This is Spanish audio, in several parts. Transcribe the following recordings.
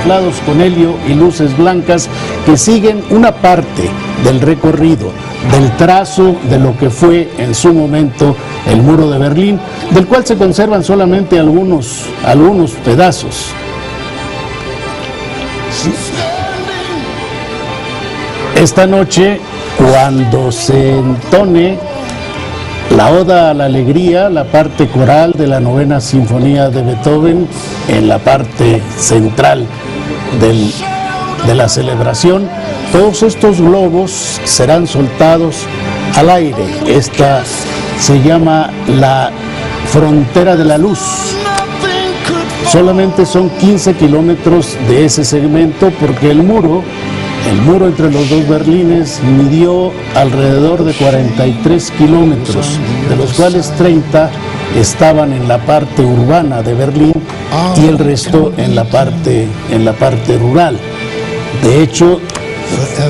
camuflados con helio y luces blancas que siguen una parte del recorrido, del trazo de lo que fue en su momento el muro de Berlín, del cual se conservan solamente algunos pedazos. Esta noche, cuando se entone la Oda a la Alegría, la parte coral de la 9ª Sinfonía de Beethoven, en la parte central de la celebración, todos estos globos serán soltados al aire. Esta se llama la Frontera de la Luz. Solamente son 15 kilómetros de ese segmento porque el muro entre los dos Berlines midió alrededor de 43 kilómetros, de los cuales 30 estaban en la parte urbana de Berlín y el resto en la parte rural. De hecho,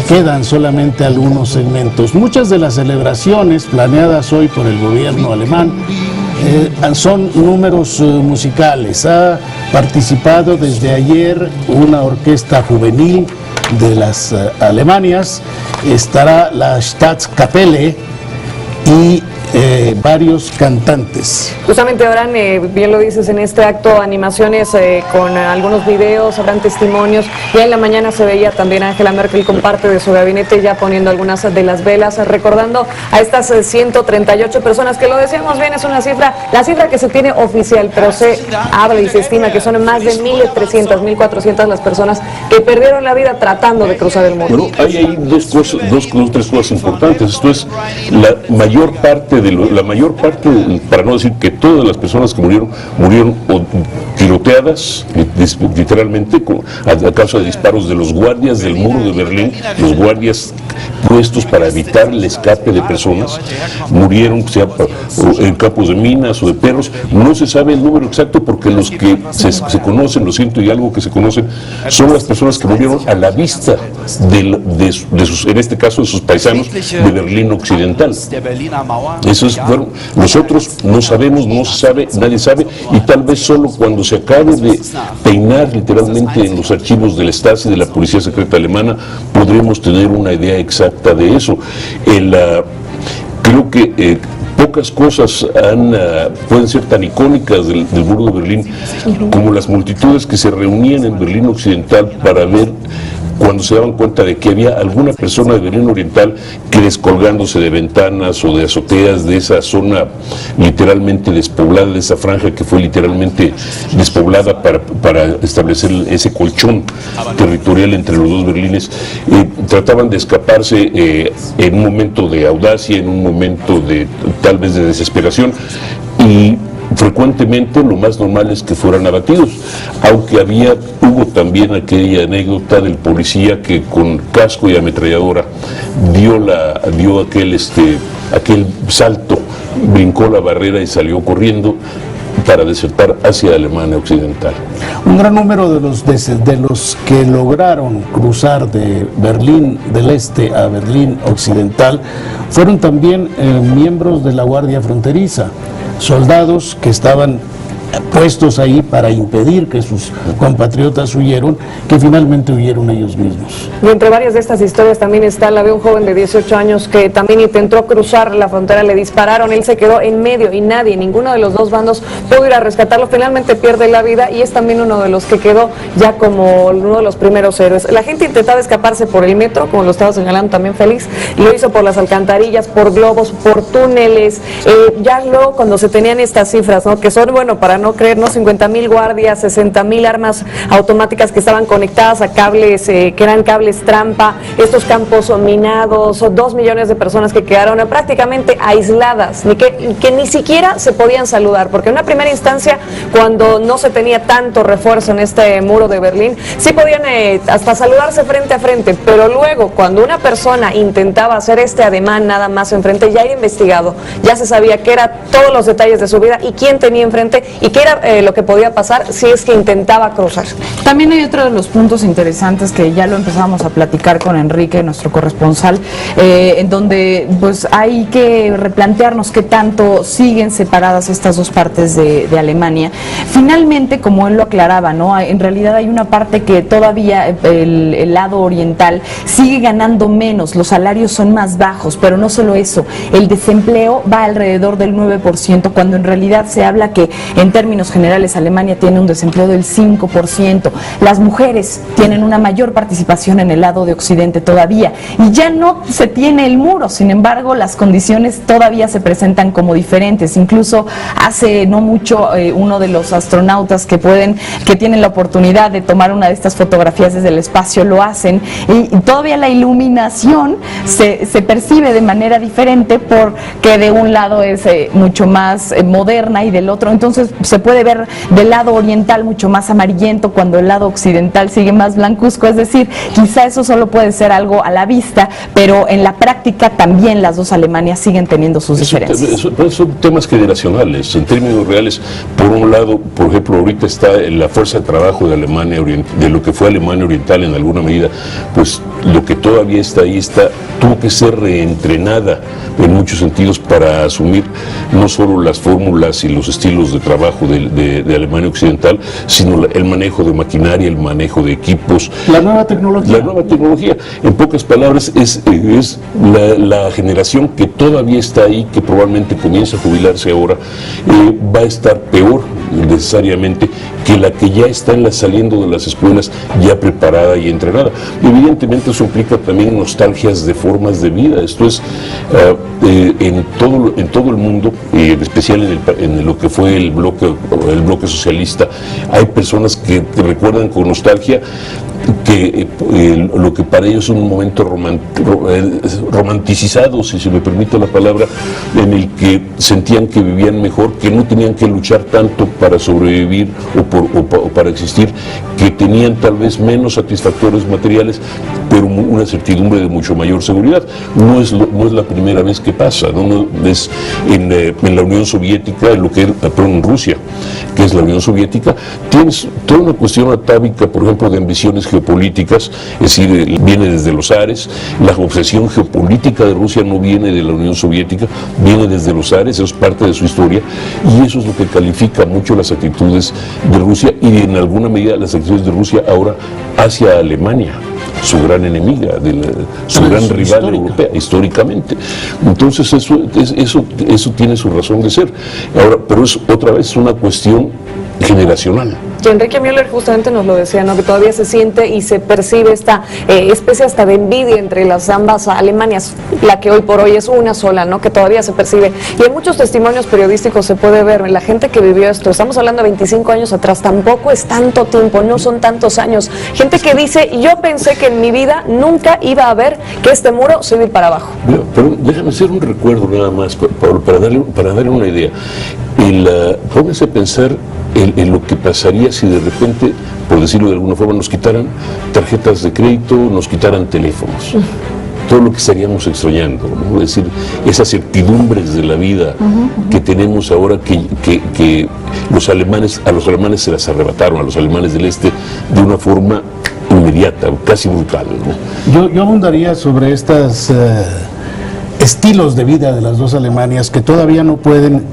quedan solamente algunos segmentos. Muchas de las celebraciones planeadas hoy por el gobierno alemán son números musicales. Ha participado desde ayer una orquesta juvenil de las Alemanias, estará la Staatskapelle y varios cantantes. Justamente habrán, bien lo dices, en este acto animaciones con algunos videos, habrán testimonios. Ya en la mañana se veía también a Angela Merkel con parte de su gabinete ya poniendo algunas de las velas, recordando a estas 138 personas, que lo decíamos bien, es una cifra, la cifra que se tiene oficial, pero se habla y se estima que son más de 1.300, 1.400 las personas que perdieron la vida tratando de cruzar el muro. Bueno, hay ahí tres cosas importantes. Esto es la mayor parte, para no decir que todas las personas que murieron tiroteadas, literalmente, a causa de disparos de los guardias del muro de Berlín, los guardias puestos para evitar el escape de personas, murieron, sea en campos de minas o de perros. No se sabe el número exacto porque los que se conocen, los ciento y algo que se conocen, son las personas que murieron a la vista de sus, en este caso, de sus paisanos de Berlín Occidental. Eso es, bueno, nosotros no sabemos, no se sabe, nadie sabe, y tal vez solo cuando se acabe de peinar literalmente en los archivos del Stasi, de la Policía Secreta Alemana, podremos tener una idea exacta de eso. Creo que pocas cosas pueden ser tan icónicas del muro de Berlín como las multitudes que se reunían en Berlín Occidental para ver, cuando se daban cuenta de que había alguna persona de Berlín Oriental que, descolgándose de ventanas o de azoteas de esa zona literalmente despoblada, de esa franja que fue literalmente despoblada para establecer ese colchón territorial entre los dos Berlines, trataban de escaparse en un momento de audacia, en un momento de tal vez de desesperación, y frecuentemente lo más normal es que fueran abatidos, aunque hubo también aquella anécdota del policía que con casco y ametralladora dio aquel salto, brincó la barrera y salió corriendo para desertar hacia Alemania Occidental. Un gran número de los que lograron cruzar de Berlín del Este a Berlín Occidental fueron también miembros de la Guardia Fronteriza, soldados que estaban puestos ahí para impedir que sus compatriotas huyeron, que finalmente huyeron ellos mismos. Y entre varias de estas historias también está la de un joven de 18 años que también intentó cruzar la frontera, le dispararon, él se quedó en medio y ninguno de los dos bandos pudo ir a rescatarlo, finalmente pierde la vida y es también uno de los que quedó ya como uno de los primeros héroes. La gente intentaba escaparse por el metro, como lo estaba señalando también Félix, y lo hizo por las alcantarillas, por globos, por túneles, ya luego cuando se tenían estas cifras, ¿no?, que son, bueno, para no creernos, 50,000 guardias, 60,000 armas automáticas que estaban conectadas a cables, que eran cables trampa, estos campos minados, 2 millones de personas que quedaron prácticamente aisladas, que ni siquiera se podían saludar, porque en una primera instancia, cuando no se tenía tanto refuerzo en este muro de Berlín, sí podían hasta saludarse frente a frente, pero luego, cuando una persona intentaba hacer este ademán nada más enfrente, ya era investigado, ya se sabía qué eran todos los detalles de su vida y quién tenía enfrente, y y qué era lo que podía pasar si es que intentaba cruzar. También hay otro de los puntos interesantes que ya lo empezamos a platicar con Enrique, nuestro corresponsal, en donde pues hay que replantearnos qué tanto siguen separadas estas dos partes de Alemania. Finalmente, como él lo aclaraba, ¿no? En realidad hay una parte que todavía el lado oriental sigue ganando menos, los salarios son más bajos, pero no solo eso, el desempleo va alrededor del 9%, cuando en realidad se habla que en términos generales Alemania tiene un desempleo del 5%. Las mujeres tienen una mayor participación en el lado de Occidente todavía, y ya no se tiene el muro, sin embargo las condiciones todavía se presentan como diferentes. Incluso hace no mucho uno de los astronautas que tienen la oportunidad de tomar una de estas fotografías desde el espacio lo hacen, y todavía la iluminación se percibe de manera diferente porque de un lado es mucho más moderna y del otro, entonces se puede ver del lado oriental mucho más amarillento cuando el lado occidental sigue más blancuzco. Es decir, quizá eso solo puede ser algo a la vista, pero en la práctica también las dos Alemanias siguen teniendo sus diferencias. Son temas generacionales, en términos reales. Por un lado, por ejemplo, ahorita está la fuerza de trabajo de Alemania de lo que fue Alemania Oriental en alguna medida, pues lo que todavía está ahí tuvo que ser reentrenada en muchos sentidos para asumir no solo las fórmulas y los estilos de trabajo de Alemania Occidental, sino el manejo de maquinaria, el manejo de equipos. La nueva tecnología. La nueva tecnología. En pocas palabras, es la generación que todavía está ahí, que probablemente comienza a jubilarse ahora, va a estar peor necesariamente que la que ya está saliendo de las escuelas ya preparada y entrenada. Evidentemente eso implica también nostalgias de formas de vida. Esto es en todo el mundo, en especial en lo que fue el bloque socialista, hay personas que recuerdan con nostalgia que lo que para ellos es un momento romanticizado, si se me permite la palabra, en el que sentían que vivían mejor, que no tenían que luchar tanto para sobrevivir o para existir, que tenían tal vez menos satisfactores materiales, pero una certidumbre de mucho mayor seguridad. No es la primera vez que pasa, ¿no? Es en la Unión Soviética, en Rusia, que es la Unión Soviética, tienes toda una cuestión atávica, por ejemplo, de ambiciones geopolíticas, es decir, viene desde los Ares. La obsesión geopolítica de Rusia no viene de la Unión Soviética, viene desde los Ares, eso es parte de su historia, y eso es lo que califica mucho las actitudes de Rusia, y en alguna medida las actitudes de Rusia ahora hacia Alemania, su gran enemiga, su gran rival europea, históricamente. Entonces eso tiene su razón de ser. Ahora, pero es otra vez una cuestión generacional. Y Enrique Müller justamente nos lo decía, ¿no? Que todavía se siente y se percibe esta especie hasta de envidia entre las ambas Alemanias, la que hoy por hoy es una sola, ¿no? Que todavía se percibe. Y en muchos testimonios periodísticos se puede ver, la gente que vivió esto, estamos hablando de 25 años atrás, tampoco es tanto tiempo, no son tantos años. Gente que dice, yo pensé que en mi vida nunca iba a ver que este muro se iba a ir para abajo. Pero déjame hacer un recuerdo nada más, para darle una idea. Pónganse a pensar en lo que pasaría si de repente, por decirlo de alguna forma, nos quitaran tarjetas de crédito, nos quitaran teléfonos. Todo lo que estaríamos extrañando, ¿no? Es decir, esas certidumbres de la vida que tenemos ahora, que a los alemanes se las arrebataron, a los alemanes del este, de una forma inmediata, casi brutal, ¿no? Yo abundaría sobre estas estilos de vida de las dos Alemanias que todavía no pueden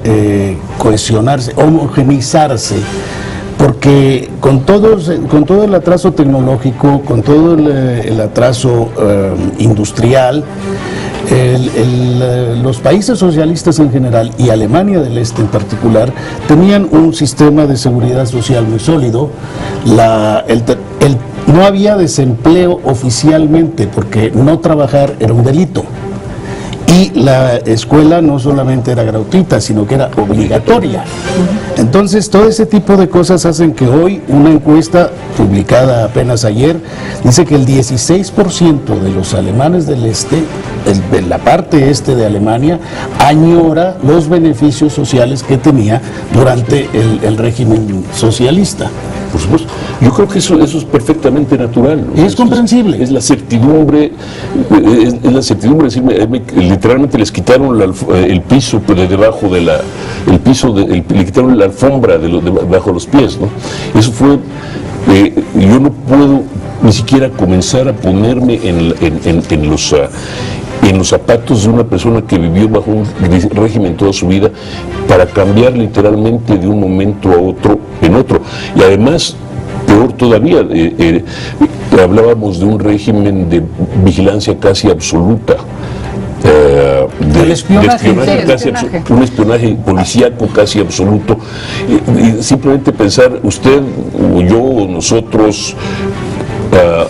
cohesionarse, homogeneizarse, porque con todo el atraso tecnológico, con todo el atraso industrial, los países socialistas en general y Alemania del Este en particular tenían un sistema de seguridad social muy sólido. No había desempleo oficialmente porque no trabajar era un delito. Y la escuela no solamente era gratuita, sino que era obligatoria. Entonces, todo ese tipo de cosas hacen que hoy una encuesta publicada apenas ayer dice que el 16% de los alemanes del este, de la parte este de Alemania, añora los beneficios sociales que tenía durante el régimen socialista. por supuesto. Yo creo que eso es perfectamente natural, ¿no? Es comprensible. Es la certidumbre, es la certidumbre de decirme, literalmente les quitaron el piso de debajo de le quitaron la alfombra debajo de los pies, ¿no? Eso fue, yo no puedo ni siquiera comenzar a ponerme en los zapatos de una persona que vivió bajo un régimen toda su vida para cambiar literalmente de un momento a otro en otro. Y además, peor todavía, hablábamos de un régimen de vigilancia casi absoluta. Un espionaje policíaco casi absoluto. Y simplemente pensar, usted o yo o nosotros,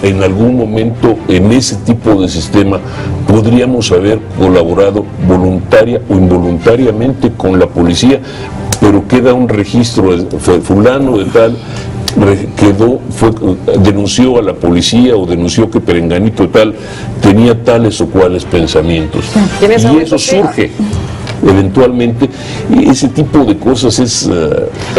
en algún momento en ese tipo de sistema podríamos haber colaborado voluntaria o involuntariamente con la policía, pero queda un registro de fulano de tal, denunció a la policía o denunció que Perenganito tal tenía tales o cuales pensamientos. Y eso surge eventualmente, y ese tipo de cosas es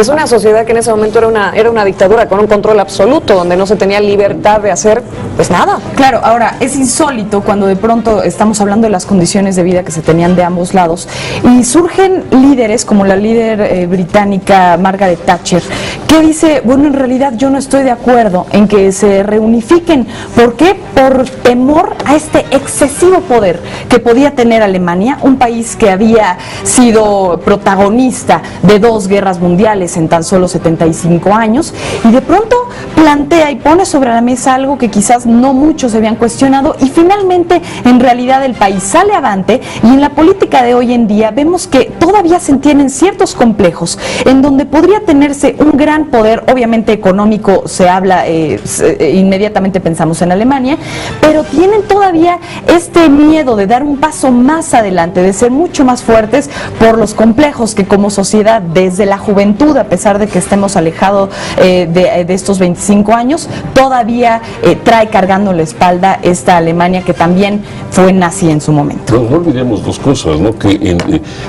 una sociedad que en ese momento era una dictadura con un control absoluto, donde no se tenía libertad de hacer pues nada. Claro, ahora es insólito cuando de pronto estamos hablando de las condiciones de vida que se tenían de ambos lados y surgen líderes como la líder británica Margaret Thatcher, que dice, bueno, en realidad yo no estoy de acuerdo en que se reunifiquen. ¿Por qué? Por temor a este excesivo poder que podía tener Alemania, un país que había sido protagonista de 2 guerras mundiales en tan solo 75 años, y de pronto plantea y pone sobre la mesa algo que quizás no muchos se habían cuestionado, y finalmente en realidad el país sale avante. Y en la política de hoy en día vemos que todavía se tienen ciertos complejos en donde podría tenerse un gran poder, obviamente económico, se habla, inmediatamente pensamos en Alemania, pero tienen todavía este miedo de dar un paso más adelante, de ser mucho más fuertes por los complejos que como sociedad desde la juventud, a pesar de que estemos alejados de estos 25 años, todavía trae cargando la espalda esta Alemania que también fue nazi en su momento. No olvidemos dos cosas, ¿no? Que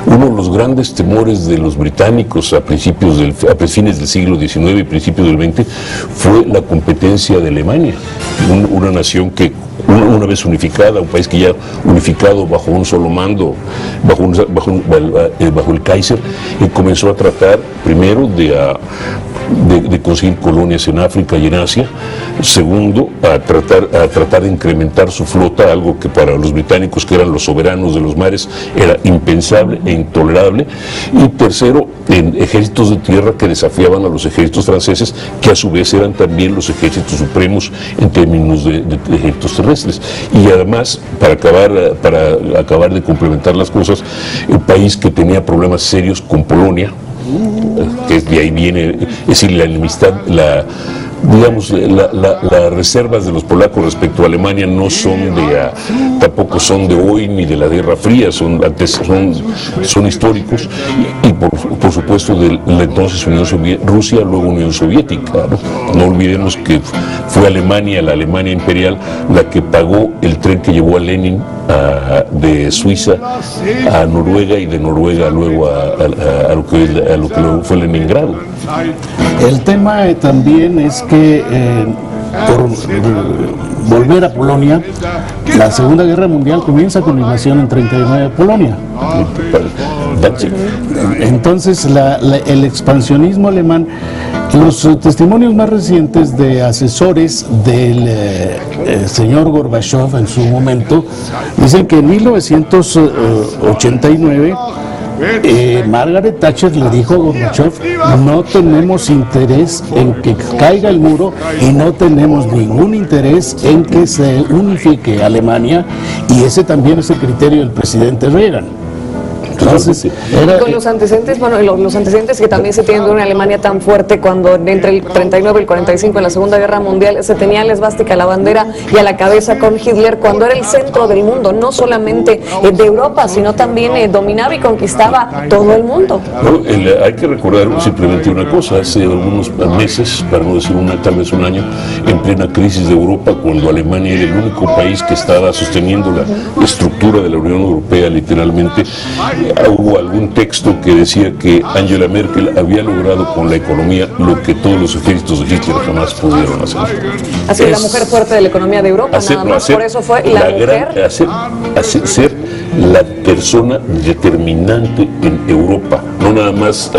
uno de los grandes temores de los británicos a fines del siglo XIX y principios del XX fue la competencia de Alemania, una nación que una vez unificada, un país que ya unificado bajo un solo mando, bajo el Kaiser, comenzó a tratar primero de conseguir colonias en África y en Asia. Segundo, a tratar de incrementar su flota, algo que para los británicos, que eran los soberanos de los mares, era impensable e intolerable. Y tercero, en ejércitos de tierra que desafiaban a los ejércitos franceses, que a su vez eran también los ejércitos supremos en términos de ejércitos terrestres. Y además, para acabar de complementar las cosas, el país que tenía problemas serios con Polonia, que de ahí viene, es decir, la enemistad, las reservas de los polacos respecto a Alemania no son tampoco son de hoy ni de la Guerra Fría, son históricos, y por supuesto de la entonces Rusia, luego Unión Soviética, ¿no? No olvidemos que fue Alemania, la Alemania imperial, la que pagó el tren que llevó a Lenin de Suiza a Noruega, y de Noruega luego a lo que luego fue Leningrado. El tema también es que por volver a Polonia, la Segunda Guerra Mundial comienza con la invasión en 39 de Polonia. Entonces el expansionismo alemán, los testimonios más recientes de asesores del señor Gorbachev en su momento dicen que en 1989 Margaret Thatcher le dijo a Gorbachev: no tenemos interés en que caiga el muro y no tenemos ningún interés en que se unifique Alemania, y ese también es el criterio del presidente Reagan. Entonces, con los antecedentes, bueno, los antecedentes que también se tienen de una Alemania tan fuerte, cuando entre el 39 y el 45 en la Segunda Guerra Mundial se tenía la esvástica, la bandera y a la cabeza con Hitler, cuando era el centro del mundo, no solamente de Europa, sino también dominaba y conquistaba todo el mundo. No, hay que recordar simplemente una cosa: hace algunos meses, para no decir tal vez un año, en plena crisis de Europa, cuando Alemania era el único país que estaba sosteniendo la estructura de la Unión Europea, literalmente, hubo algún texto que decía que Angela Merkel había logrado con la economía lo que todos los ejércitos de Hitler jamás pudieron hacer. Así es la mujer fuerte de la economía de Europa, nada más, por eso fue la mujer. Ser la persona determinante en Europa, no nada más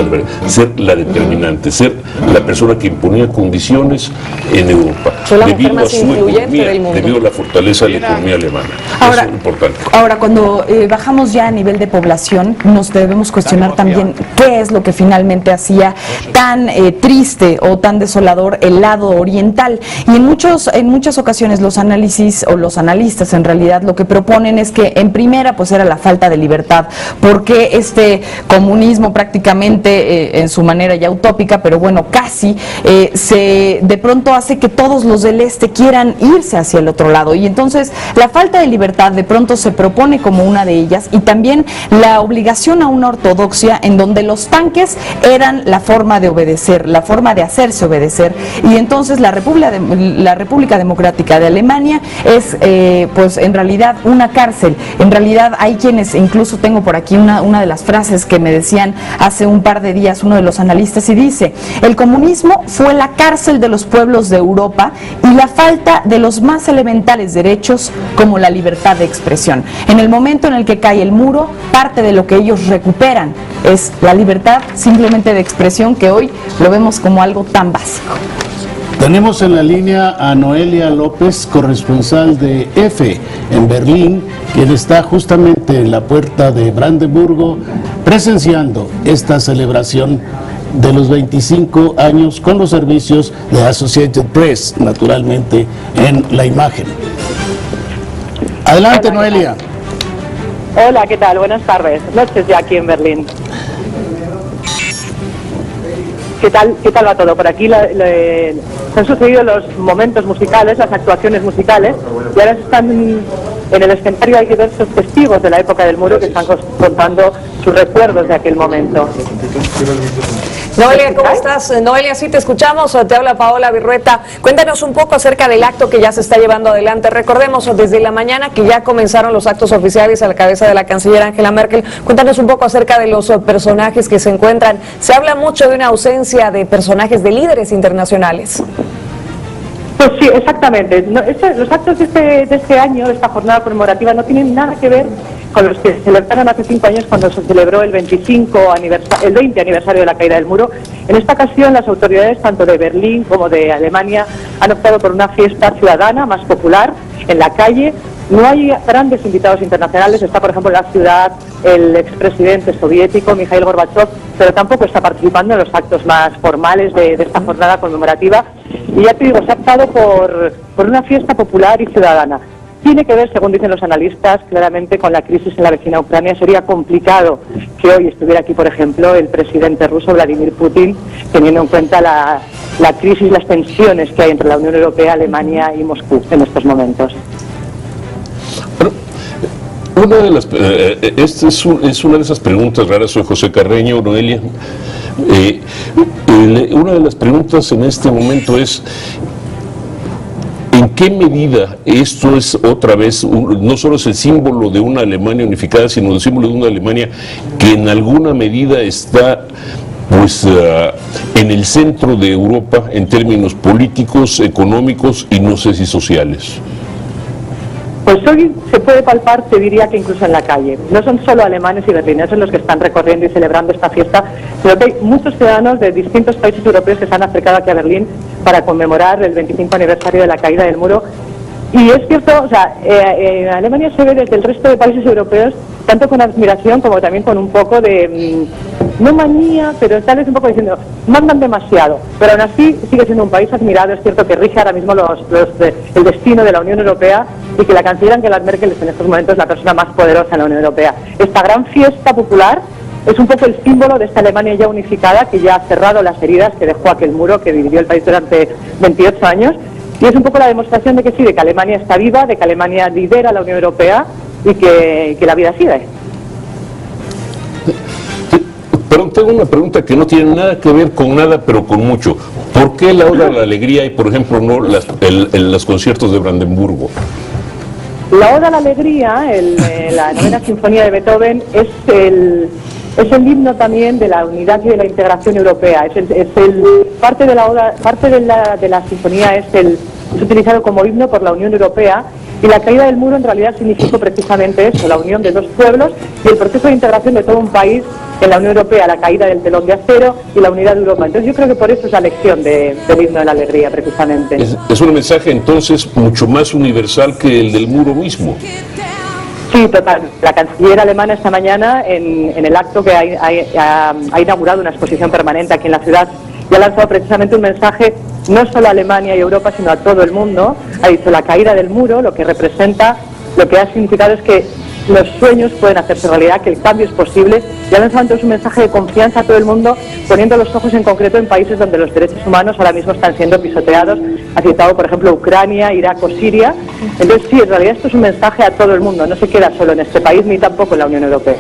ser la determinante, ser la persona que imponía condiciones en Europa, fue la mujer debido a más su influyente economía, del mundo. debido a la fortaleza de la economía alemana. Ahora, eso es importante. Ahora, cuando bajamos ya a nivel de población, nos debemos cuestionar también qué es lo que finalmente hacía tan triste o tan desolador el lado oriental. Y en muchas ocasiones los análisis o los analistas en realidad lo que proponen es que en primera pues era la falta de libertad, porque este comunismo prácticamente en su manera ya utópica, pero bueno, casi de pronto hace que todos los del este quieran irse hacia el otro lado, y entonces la falta de libertad de pronto se propone como una de ellas, y también la obligación a una ortodoxia en donde los tanques eran la forma de obedecer, la forma de hacerse obedecer, y entonces la República Democrática de Alemania es pues en realidad una cárcel. En realidad hay quienes, incluso tengo por aquí una de las frases que me decían hace un par de días uno de los analistas, y dice: el comunismo fue la cárcel de los pueblos de Europa y la falta de los más elementales derechos como la libertad de expresión. En el momento en el que cae el muro, parte de lo que ellos recuperan es la libertad simplemente de expresión, que hoy lo vemos como algo tan básico. Tenemos en la línea a Noelia López, corresponsal de EFE en Berlín, quien está justamente en la puerta de Brandenburgo presenciando esta celebración de los 25 años con los servicios de Associated Press, naturalmente en la imagen. Adelante, Noelia. Hola, ¿qué tal? Buenas tardes. Noches ya aquí en Berlín. ¿Qué tal va todo? Por aquí se han sucedido los momentos musicales, las actuaciones musicales, y ahora están en el escenario. Hay diversos testigos de la época del muro que están contando sus recuerdos de aquel momento. Noelia, ¿cómo estás? Noelia, sí te escuchamos, te habla Paola Virrueta. Cuéntanos un poco acerca del acto que ya se está llevando adelante. Recordemos desde la mañana que ya comenzaron los actos oficiales a la cabeza de la canciller Angela Merkel. Cuéntanos un poco acerca de los personajes que se encuentran. Se habla mucho de una ausencia de personajes, de líderes internacionales. Pues sí, exactamente. Los actos de este año, de esta jornada conmemorativa, no tienen nada que ver con los que se celebraron hace 5 años cuando se celebró el 20 aniversario de la caída del muro. En esta ocasión las autoridades tanto de Berlín como de Alemania han optado por una fiesta ciudadana más popular en la calle. No hay grandes invitados internacionales. Está, por ejemplo, en la ciudad el expresidente soviético Mikhail Gorbachev, pero tampoco está participando en los actos más formales de esta jornada conmemorativa. Y ya te digo, se ha optado por una fiesta popular y ciudadana. Tiene que ver, según dicen los analistas, claramente con la crisis en la vecina Ucrania. Sería complicado que hoy estuviera aquí, por ejemplo, el presidente ruso Vladimir Putin, teniendo en cuenta la crisis, las tensiones que hay entre la Unión Europea, Alemania y Moscú en estos momentos. Bueno, esta es una de esas preguntas raras. Soy José Carreño, Noelia. Una de las preguntas en este momento es: ¿en qué medida esto es otra vez, no solo es el símbolo de una Alemania unificada, sino el símbolo de una Alemania que en alguna medida está pues en el centro de Europa en términos políticos, económicos y no sé si sociales? Pues hoy se puede palpar, te diría que incluso en la calle. No son solo alemanes y berlineses los que están recorriendo y celebrando esta fiesta, sino que hay muchos ciudadanos de distintos países europeos que se han acercado aquí a Berlín para conmemorar el 25 aniversario de la caída del muro. Y es cierto, o sea, Alemania se ve desde el resto de países europeos tanto con admiración como también con un poco de, no manía, pero tal vez un poco diciendo, mandan demasiado, pero aún así sigue siendo un país admirado. Es cierto que rige ahora mismo el destino de la Unión Europea y que la canciller Angela Merkel es en estos momentos la persona más poderosa en la Unión Europea. Esta gran fiesta popular es un poco el símbolo de esta Alemania ya unificada, que ya ha cerrado las heridas que dejó aquel muro que dividió el país durante 28 años. Y es un poco la demostración de que sí, de que Alemania está viva, de que Alemania lidera la Unión Europea y que la vida sigue. Pero tengo una pregunta que no tiene nada que ver con nada, pero con mucho. ¿Por qué la Oda a la Alegría y, por ejemplo, no los conciertos de Brandenburgo? La Oda a la Alegría, la novena sinfonía de Beethoven, es el himno también de la unidad y de la integración europea. Parte de la Oda, parte de la sinfonía es utilizado como himno por la Unión Europea, y la caída del muro en realidad significó precisamente eso, la unión de dos pueblos y el proceso de integración de todo un país en la Unión Europea, la caída del telón de acero y la unidad de Europa. Entonces yo creo que por eso es la lección del himno de la alegría, precisamente. Es un mensaje entonces mucho más universal que el del muro mismo. Sí, total. La canciller alemana esta mañana, en el acto que ha inaugurado una exposición permanente aquí en la ciudad, y ha lanzado precisamente un mensaje no solo a Alemania y Europa, sino a todo el mundo. Ha dicho la caída del muro, lo que representa, lo que ha significado es que los sueños pueden hacerse realidad, que el cambio es posible, y ha lanzado entonces un mensaje de confianza a todo el mundo, poniendo los ojos en concreto en países donde los derechos humanos ahora mismo están siendo pisoteados. Ha citado, por ejemplo, Ucrania, Irak o Siria. Entonces sí, en realidad esto es un mensaje a todo el mundo, no se queda solo en este país ni tampoco en la Unión Europea.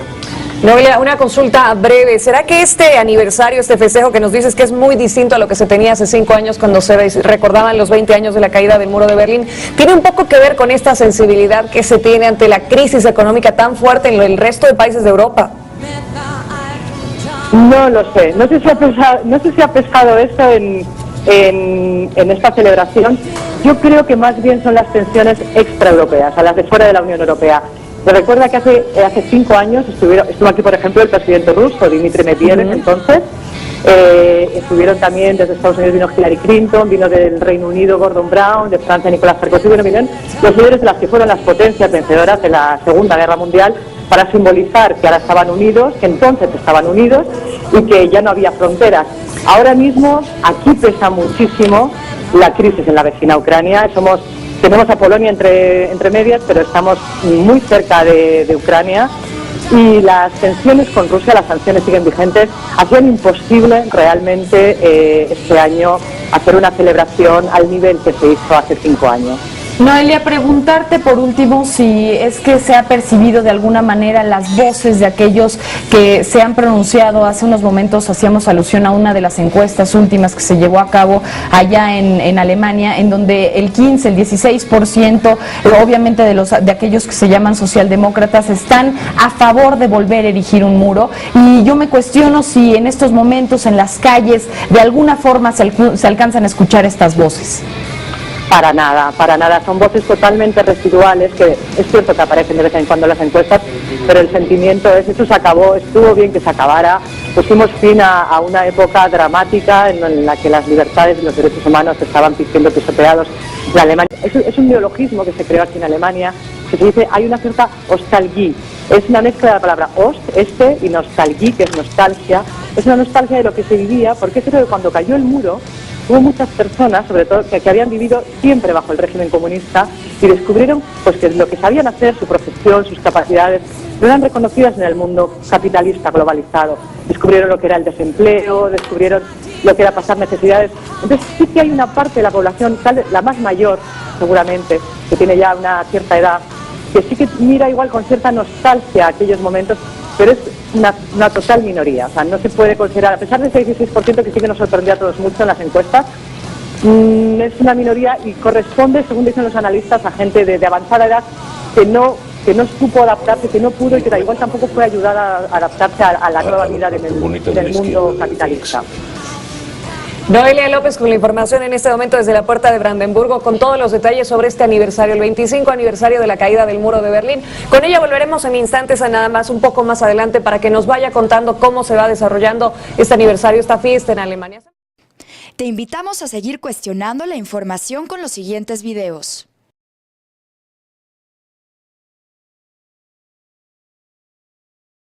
Noelia, una consulta breve. ¿Será que este aniversario, este festejo que nos dices que es muy distinto a lo que se tenía hace 5 años cuando se recordaban los 20 años de la caída del muro de Berlín, tiene un poco que ver con esta sensibilidad que se tiene ante la crisis económica tan fuerte en el resto de países de Europa? No lo sé. No sé si ha pesado eso en esta celebración. Yo creo que más bien son las tensiones extraeuropeas, a las de fuera de la Unión Europea. Me recuerda que hace 5 años estuvo aquí, por ejemplo, el presidente ruso, Dmitry Medvedev, entonces. Estuvieron también desde Estados Unidos, vino Hillary Clinton, vino del Reino Unido Gordon Brown, de Francia Nicolás Sarkozy, vinieron los líderes de las que fueron las potencias vencedoras de la Segunda Guerra Mundial, para simbolizar que ahora estaban unidos, que entonces estaban unidos y que ya no había fronteras. Ahora mismo aquí pesa muchísimo la crisis en la vecina Ucrania. Tenemos a Polonia entre medias, pero estamos muy cerca de Ucrania, y las tensiones con Rusia, las sanciones siguen vigentes, hacían imposible realmente este año hacer una celebración al nivel que se hizo hace 5 años. Noelia, preguntarte por último si es que se ha percibido de alguna manera las voces de aquellos que se han pronunciado. Hace unos momentos hacíamos alusión a una de las encuestas últimas que se llevó a cabo allá en Alemania, en donde el 16%, obviamente de aquellos que se llaman socialdemócratas, están a favor de volver a erigir un muro. Y yo me cuestiono si en estos momentos en las calles de alguna forma se alcanzan a escuchar estas voces. Para nada, son voces totalmente residuales, que es cierto que aparecen de vez en cuando en las encuestas, pero el sentimiento es, esto se acabó, estuvo bien que se acabara, pusimos fin a una época dramática en la que las libertades y los derechos humanos estaban siendo pisoteados en Alemania. Es un neologismo que se creó aquí en Alemania, que se dice, hay una cierta nostalgia, es una mezcla de la palabra ost, y nostalgia, que es nostalgia, es una nostalgia de lo que se vivía, porque creo que cuando cayó el muro, hubo muchas personas, sobre todo que habían vivido siempre bajo el régimen comunista, y descubrieron pues que lo que sabían hacer, su profesión, sus capacidades, no eran reconocidas en el mundo capitalista globalizado. Descubrieron lo que era el desempleo, descubrieron lo que era pasar necesidades. Entonces sí que hay una parte de la población, la más mayor seguramente, que tiene ya una cierta edad, que sí que mira igual con cierta nostalgia aquellos momentos, pero es una total minoría. O sea, no se puede considerar, a pesar de ese 16% que sí que nos sorprendió a todos mucho en las encuestas, es una minoría y corresponde, según dicen los analistas, a gente de avanzada edad que no supo adaptarse, que no pudo y que da igual tampoco fue ayudada a adaptarse a la nueva vida del mundo capitalista. Noelia López con la información en este momento desde la Puerta de Brandenburgo, con todos los detalles sobre este aniversario, el 25 aniversario de la caída del muro de Berlín. Con ella volveremos en instantes, a nada más un poco más adelante, para que nos vaya contando cómo se va desarrollando este aniversario, esta fiesta en Alemania. Te invitamos a seguir cuestionando la información con los siguientes videos.